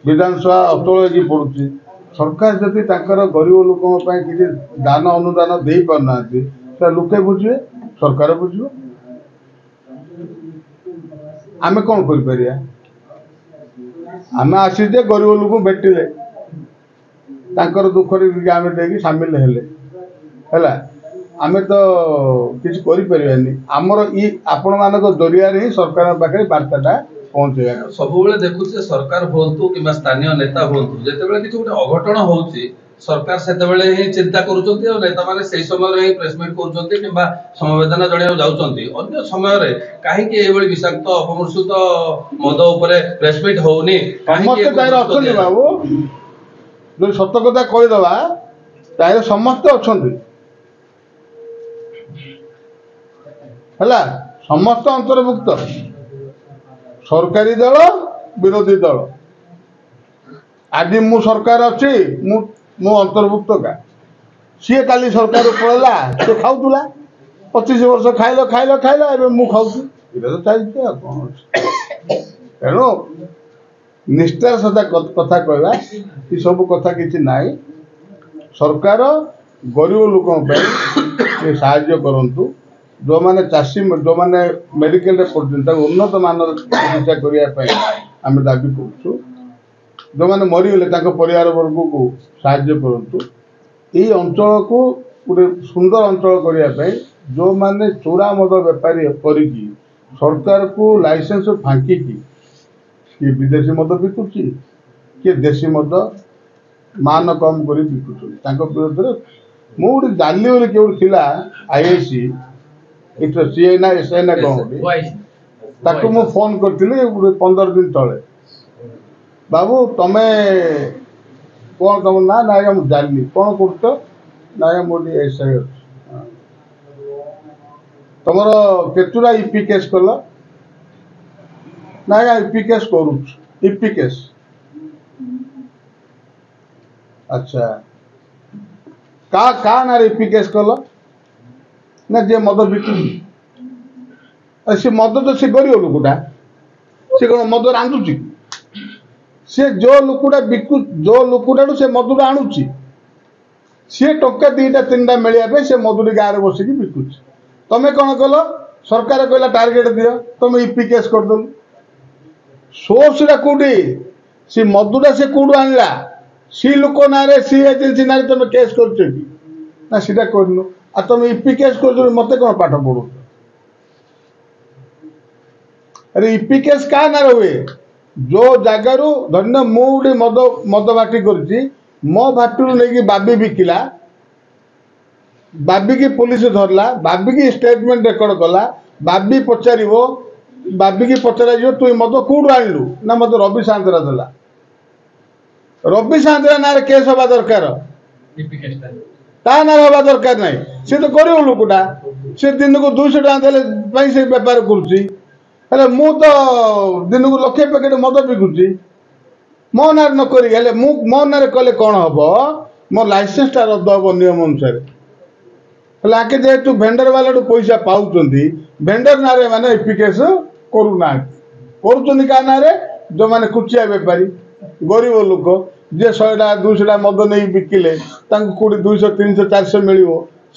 विधानसभा अचल हो पड़ुची सरकार जदि गरीब लोकों किसी दान अनुदान दे पारना लोके बुझे सरकार बुझे आम कौन कर आम आसीचे गरीब लोक भेटिले दुख आम देखिए सामिल हेले आम तो किसी करें आमर आपण मान जरिया ही सरकार पाखे बार्ताटा पहुँचे सब देखुचे सरकार हूँ कि स्थानीय नेता हूँ जिते किसी गोटे अघटन हो सरकार से ही चिंता कर नेता मैंने से समय ही प्रेसमिट कर समवेदना जनवाक जाऊँच अन्य समय कहीं विषाक्त अपमृषित मद उपर प्रेसमिट होनी समस्ते बाबू जो सत कथा कहीदबा तार समस्ते अच्छा है समस्त अंतर्भुक्त सरकारी दल विरोधी दल आज मु सरकार अच्छी मु अंतर्भुक्त का सी काली सरकार पड़ेगा सी खाऊला 25 वर्ष खाइल खाइल खाइल ए मु खाऊँ तो चलती तेणु निष्ठार सदा कथा कहवा कि सब कथा किसी ना सरकार गरीब लोकों साहाय्य करूँ जो मैंने चाषी जो मैंने मेडिकल पढ़ते उन्नत मान चिकित्सा करने आम दाबी करूँ जो मैंने मरीगले परिवार वर्ग को साहाय्य करूँ ये अंचल को गोटे सुंदर अंचल करने जो मैंने चोरा मद बेपारी कर सरकार को लाइसेंस फांकी किए विदेशी मद बिकुची किए देशी मद मान कम कर बिकुच विरोध में मुझे जानी बोली के आईआईसी इट सीए ना एसआई ना कौन मु फोन करी 15 दिन तले बाबू तमे कौन तुम ना ना मुझे जानी कौन कर ना मोदी एसआई तुम केतुरा ईपी केस कल ना ईपी केस करुपी केस अच्छा का ना ईपी केस कल ना जे मद बिकु सी मद तो सी गरीब लोकटा सी कौन मद रांधुची सी जो लोकटा बिकु जो लोकटा से मदुरा आणुची सी टका 2-3टा मिलवाई से मधुरी गाँव में बसिक बिकुच तमें कौन कल सरकार कहला टार्गेट दियो तुम ईपी केस करदेलु सोर्स कौटी सी मधुरा से कौटू आणला सी लोक ना सी एजेन्सी ना तुम केस कर सीटा करनु आ तुम ईपी केस कर मत कौन पाठ पढ़ु अरे ईपी केस क्या ना हुए जो जगार धरना मुझे मद मद भाटी कर मो भाटी नहीं बाबी बिकिला बाबी की पुलिस धरला बाबी की स्टेटमेंट रेकर्ड कला बाबी पचार बाबी की पचर तु मद कौटू आणलु ना मत रवि सांतरा देला रवि सांतरा ना केस हवा दरकार ता ना हवा दरकार ना सी तो गरीब लोकटा सी दिन को 200 टका देले से बेपार कर मु तो दिन को लक्षे पैकेट मद बिकुची मो ना नक मो ना कले कौन हम मो लाइसेंस टा रद्द हम नियम अनुसार आगे जेहेतु भेंडर वाला पैसा पाँच भेंडर ना माने ईपी केस करूना क्या जो मैंने कुचिया बेपारी गरीब लोक जे 100 टका 200 टका मद नहीं बिकिले कौटी 200 300 400 मिल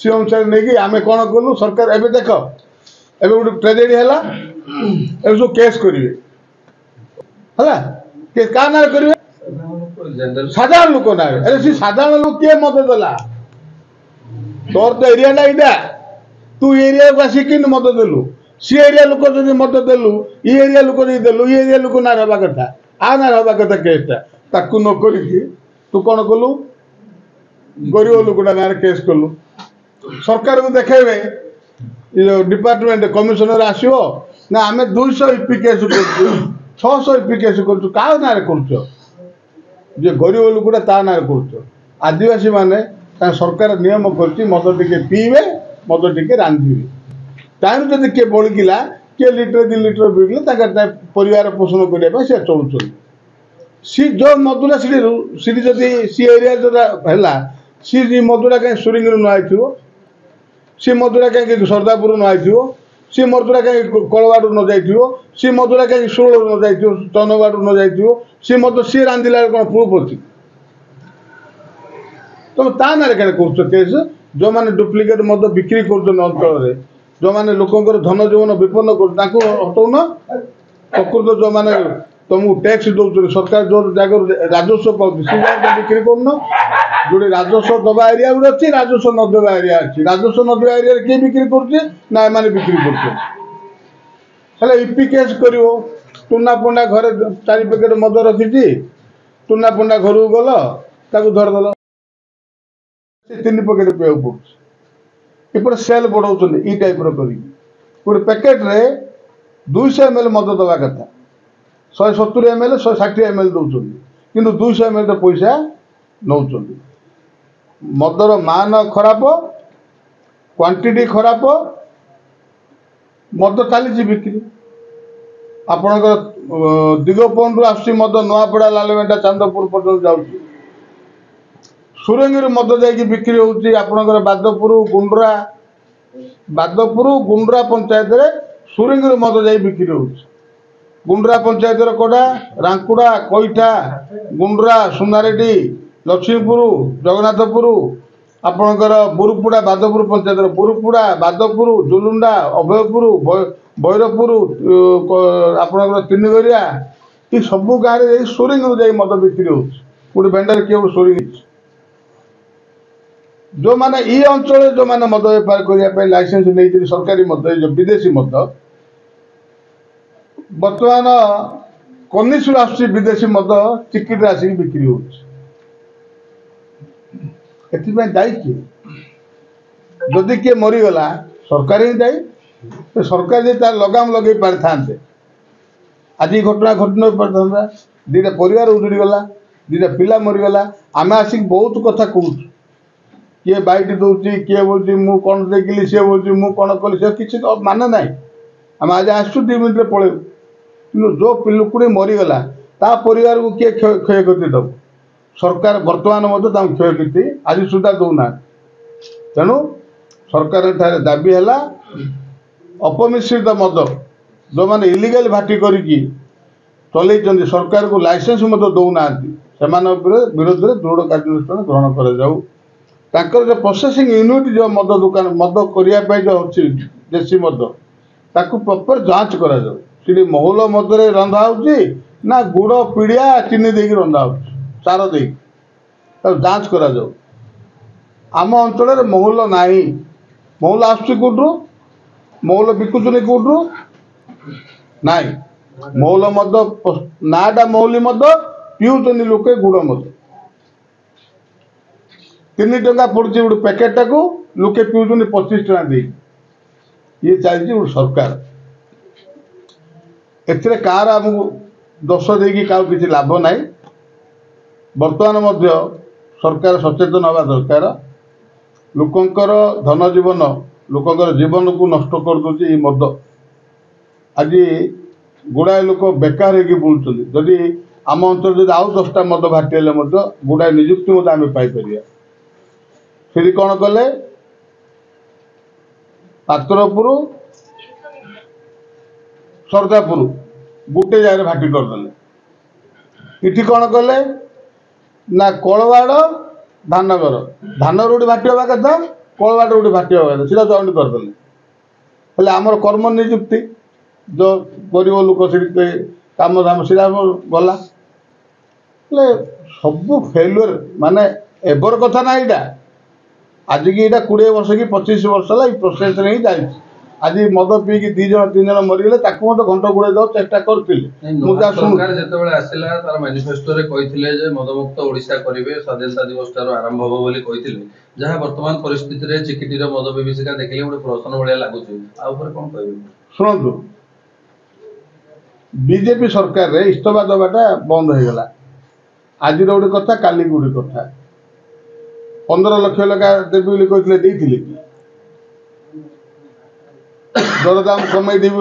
सी अनुसार नहीं आम कौन कलु सरकार एवं देख एवं गोटे ट्रेजेडी है सब केस करेंगे है क्या ना करेंगे साधारण लोक ना अरे सी साधारण लोक किए मत देला तोर तो एरिया इटा तू एरिया को आसिक मत देलु सी एरिया लोक जो मत देलु ये एरिया लोक देलु ये एरिया लोक ना हवा कथा आ ना हवा कथा केसटा ताकू न करिकी तू कौन कलु गरीब लोकटा ना केस कलु सरकार को देखेबे डिपार्टमेंट कमिशनर आसो ना आम 200 ईपी केस कर 600 ईपी केस कर क्या ना कर गरीब लोकटा ता ना कर आदिवासी माने सरकार नियम कर मद टिके पीबे मद टिके रांधे टाइम जब किए बड़किला किए लिटर 2 लिटर बिकले परिवार पोषण करने से चलुं सी जो मधुरा सी जदि सी एरिया जोरा है सी मधुरा कहीं सुरिंग न आई सी मधुरा कहीं सरदापुर न आई सी मधुरा कहीं कलवाड़ न जा सी मधुरा कहीं षोल न जा चनवाड़ न जा सी मद सी रांधिला कौन प्रूफ अच्छी तुम ता ना कर केस जो मैंने डुप्लिकेट मद बिक्री कर अंचल जो मैंने लोकर धन जीवन विपन्न कर हटाऊन प्रकृत जो मैंने तुमको टैक्स दौर सरकार जो जगह राजस्व पाँच से जगह बिक्री करना जो राजस्व दबा एरिया गुड अच्छी राजस्व न देवा एरिया अच्छी राजस्व न देवा एरिया किए बिक्री कर बिक्री कर इपी केस कर टुना पुंडा घर 4 पैकेट मद रखी टुना पुंडा घर को गल धरदेल 3 पैकेट पीवा पड़े सेल बढ़ाऊँ ई टाइप गोटे पैकेट रे 200 ml मद दवा कथा 170 ml 160 ml दौरान कि 200 ml पैसा नौ मदर मान खराब क्वांटिटी खराब मद चली बिक्री आपणकर दिगपन रु आस मद नुआपड़ा लालमेटा चांदपुर पर्यटन जाऊँ सुरंगी मद जाकि बिक्री होती आपणकर बादपुर गुंड्रा पंचायत रे सुरंगी मद जा बिक्री होती गुंड्रा पंचायत कोड़ा रांकुड़ा कोईठा गुंड्रा सुनारेडी लक्ष्मीपुर जगन्नाथपुर आपणकर बुरुपुड़ा बादपुर पंचायत बुरुपुड़ा बादपुर जुलुंडा अभयपुर भैरवपुर आपणकर तीनगरिया ये सबू गाँव में सोरिंग जा मद बिक्री होटे भेंडर किए सोरिंग जो मैंने ये अंचल जो मैंने मद बेपार करने लाइसेंस नहीं सरकारी मद जो विदेशी मद बर्तमान कनिष्ठ आस विदेशी मद टिकेट आसिक बिक्री हो दायी किए जदि किए मरीगला सरकार ही दायी तो सरकार जी तार लगाम लगे पारि था आज घटना घटि न पार 2टा परिवार उजुड़गला 2टा पिला मरीगला आम आसिक बहुत कथा कहूँ किए बैट दौर किए बोलती मु कौन देखिली सी बोलती मु कौन कली से किसी माने ना आम आज आसु 2 मिनट पलू कि जो लुकुड़ी मरीगला ता परिवार को किए क्षयक्षति दब सरकार बर्तमान क्षयक्षति आज सुधा दौना तेणु सरकार दाबी है अपमिश्रित मद जो मैंने इलिगल भाटी करी चल सरकार को लाइसेंस दौना से विरोध में दृढ़ कार्यानुष्ठान ग्रहण कर जो प्रोसेसिंग यूनिट जो मद दुकान मद करने जो अच्छी देशी मद ताकू प्रॉपर जांच करा जाऊ महुल मदरे रंधा हो ना गुड़ पीड़िया चीनी देकी रंधा हो सार दे जांच करा जाऊ आम अंचल महुल ना महुल आसुचु महुल बिकुचुनि कौटू ना महुल मद नाटा महुली मद पीऊँ लोके गुड़ मद 3 टंका पड़ुची गोटे पैकेटा को लोके पीऊँ 25 टका दे ये चलती गोटे सरकार एथिरे कार आमको दोष देकी क्या किसी लाभ ना बर्तमान सरकार सचेतन हवा दरकार लोकंकर धन जीवन लोकंकर जीवन को नष्ट कर दूसरी मद आज गुड़ाए लोक बेकार होगी बुलूँ जदि आम अंचल जब आउ 10टा मद भाटी गुड़ाए निजुक्ति आम पाइपर फिर कौन कले पात्रपुर सरदापुर गोटे जगह भाटी करदे इटी कौन कले ना कलवाड़ धानगर धानगर गोटे भाटी हवा कथा कलवाड़ गोटे भाटी हवा कथा सीधा जॉइंट करदे आमर कर्म निजुक्ति जो गरीब लोक से काम धाम सीधा गला सब फेलुअर माने एबर कथा ना यहाँ आज की 20 वर्ष कि 25 वर्ष है प्रोसेस ही जाए आज मद पीकी 2 जन 3 जन मरीगले घंटा गुड़े दो चेष्टा करते मैनिफेस्टो मदमुक्त ओडिशा करेंगे स्वाधीनता दिवस आरंभ हम बोली जहाँ वर्तमान परिस्थिति में चिकिटीर मद विभीषिका देखिले गोटे प्रश्न भाया लगुच कौन कह शुणु बीजेपी सरकार रे इस्तफा दबाटा बंद हो गला आज गोटे कथा काली गोटे कथा 15 लाख लगा देवी कहते दरदाम कमे देवी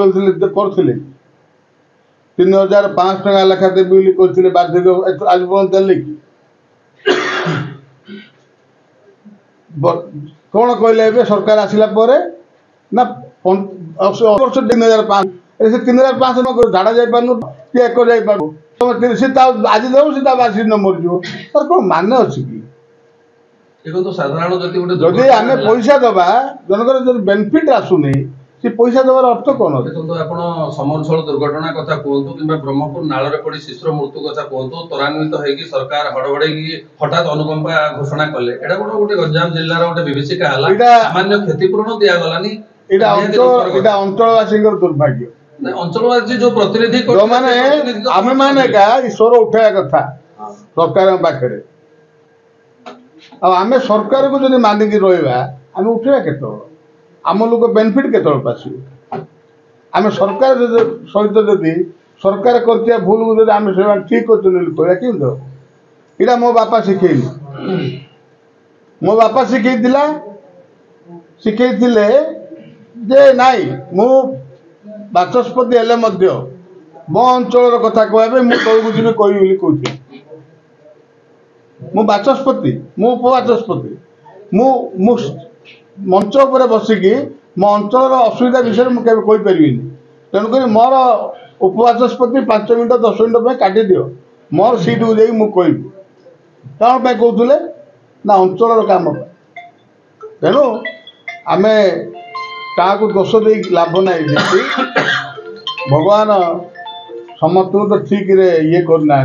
करते 3500 टका लेखा देवी कहते बार्षिक आज पर्यटन देले कि कौन कहले सरकार आसला ना 3005 से 3500 झाड़ा जापार कि 1 जापार आज देव सी बासी न मरज तार कौन मान अच्छी कि देखो साधारण जदि आम पैसा दबा जनकर जो बेनिफिट आसुनी से पैसा देवार अर्थ कौन देखो आप समरछल दुर्घटना कथा कहतु कि ब्रह्मपुर नाल पड़ी शिशुर मृत्यु कथा कहतु त्वरान्वित होगी सरकार हड़बड़े हठात अनुकंपा घोषणा कले एटा गोटे गंजाम जिल्लार गोटे विभीषिका हला सामान्य क्षतिपूरण दिया गलानी एटा अंचलवासी दुर्भाग्य अंचलवासी जो प्रतिनिधि जो माने आमे माने का ईश्वर उठाया कथा सरकार पाखे आमे सरकार को जब मानिक रहा आम उठा केत आम लोक बेनिफिट के आम सरकार सहित जदि सरकार कर भूल को आम से ठीक कर यहाँ मो बापा शिखेनी मो बापा शिखे जे नाई मु बाचस्पति हेले मो अंचल कथा कहबे मु तौक जी कही कहती मु बाचस्पति मु उपबाचस्पति मु मंच उपर बसिकी मो अंचल असुविधा विषय मुझे कहीपरि तेणुक मोर उपबाचस्पति 5 मिनट 10 मिनट काटी दियो मोर सीट को जाई कह कौन कहते ना अंचल काम तेणु आम क्या दोष दे लाभ ना भगवान समस्त तो ठीक ये करना।